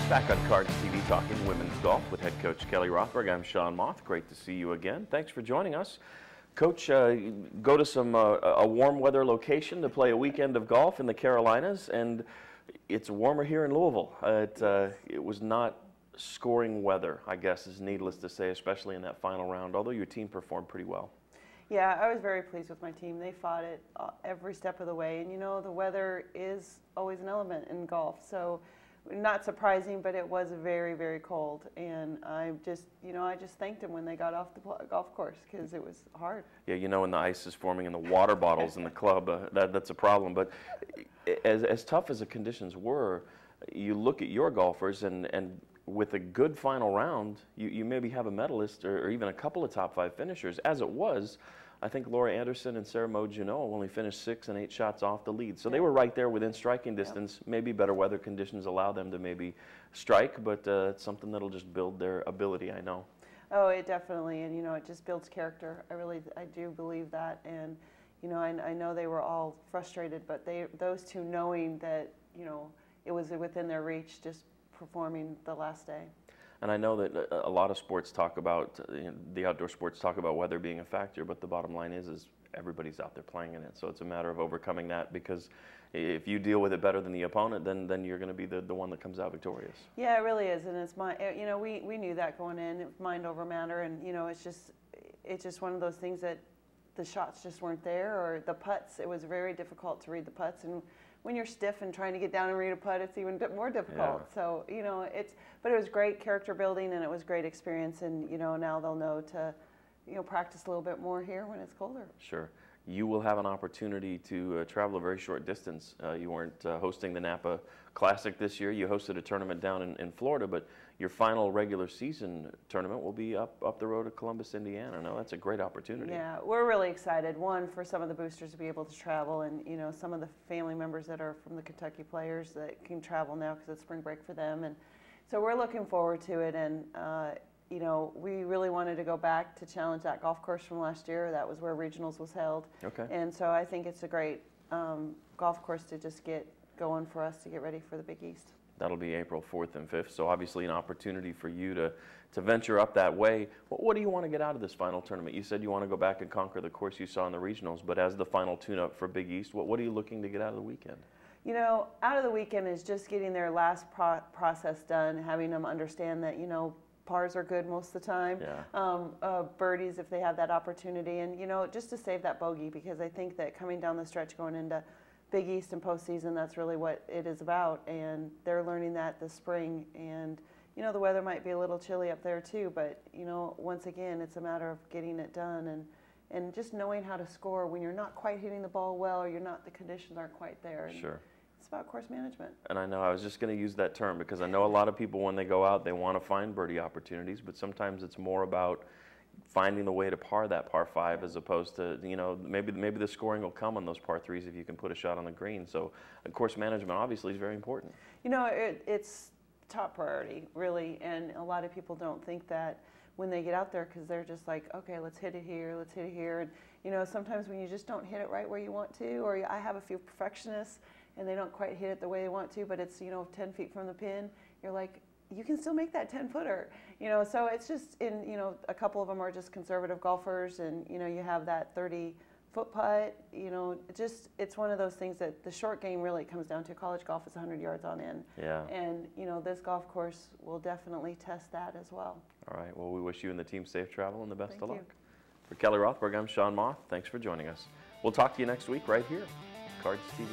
Back on Cards TV talking women's golf with head coach Kelly Rothberg. I'm Sean Moth. Great to see you again. Thanks for joining us. Coach, go to some a warm weather location to play a weekend of golf in the Carolinas, and it's warmer here in Louisville. It was not scoring weather, I guess is needless to say, especially in that final round, although your team performed pretty well. Yeah, I was very pleased with my team. They fought it every step of the way, and you know, the weather is always an element in golf, so not surprising, but it was very, very cold, and I just thanked them when they got off the golf course because it was hard. Yeah, you know, when the ice is forming in the water bottles in the club, that's a problem. But as tough as the conditions were, you look at your golfers, and with a good final round, you maybe have a medalist or even a couple of top 5 finishers. As it was, I think Laura Anderson and Sarah Mo-Juneau only finished 6 and 8 shots off the lead. So they were right there within striking distance. Maybe better weather conditions allow them to maybe strike, but it's something that'll just build their ability, I know. Oh, it definitely, and you know, it just builds character. I do believe that, and you know, I know they were all frustrated, but those two, knowing that, you know, it was within their reach, just performing the last day. And I know that a lot of sports talk about, the outdoor sports talk about weather being a factor, but the bottom line is everybody's out there playing in it. So it's a matter of overcoming that, because if you deal with it better than the opponent, then you're going to be the one that comes out victorious. Yeah, it really is, and it's you know, we knew that going in, mind over matter, and you know, it's just one of those things that the shots just weren't there, or the putts. It was very difficult to read the putts, and when you're stiff and trying to get down and read a putt, it's even more difficult. Yeah. So, you know, but it was great character building, and it was great experience, and, you know, now they'll know to, you know, practice a little bit more here when it's colder. Sure. You will have an opportunity to travel a very short distance. You weren't hosting the Napa Classic this year. You hosted a tournament down in Florida, but your final regular season tournament will be up the road to Columbus, Indiana. Now, that's a great opportunity. Yeah, we're really excited. One, for some of the boosters to be able to travel, and, you know, some of the family members that are from the Kentucky players that can travel now because it's spring break for them. And so we're looking forward to it, and you know, we really wanted to go back to challenge that golf course from last year. That was where regionals was held. Okay. And so I think it's a great golf course to just get going for us to get ready for the Big East. That'll be April 4th and 5th, so obviously an opportunity for you to venture up that way. What do you want to get out of this final tournament? You said you want to go back and conquer the course you saw in the regionals, but as the final tune-up for Big East, what are you looking to get out of the weekend? You know, out of the weekend is just getting their last process done, having them understand that, you know, pars are good most of the time. Yeah. Birdies if they have that opportunity, and you know, just to save that bogey, because I think that coming down the stretch going into Big East and postseason, that's really what it is about, and they're learning that this spring. And you know, the weather might be a little chilly up there too, but you know, once again, it's a matter of getting it done and just knowing how to score when you're not quite hitting the ball well, or the conditions aren't quite there. And sure. It's about course management. And I know, I was just going to use that term, because I know a lot of people, when they go out, they want to find birdie opportunities, but sometimes it's more about finding the way to par that par 5, as opposed to, you know, maybe the scoring will come on those par 3s if you can put a shot on the green. So course management obviously is very important. You know, it's top priority, really, and a lot of people don't think that when they get out there, because they're just like, okay, let's hit it here, let's hit it here. And you know, sometimes when you just don't hit it right where you want to, or I have a few perfectionists and they don't quite hit it the way they want to, but it's, you know, 10 feet from the pin, you're like, you can still make that 10-footer, you know. So it's just, you know, a couple of them are just conservative golfers, and you know, you have that 30-foot putt, you know, it's one of those things that the short game really comes down to. College golf is 100 yards on in. Yeah. And you know, this golf course will definitely test that as well. All right, well, we wish you and the team safe travel and the best of luck. You. For Kelly Rothberg, I'm Sean Moth. Thanks for joining us. We'll talk to you next week right here, Cards TV.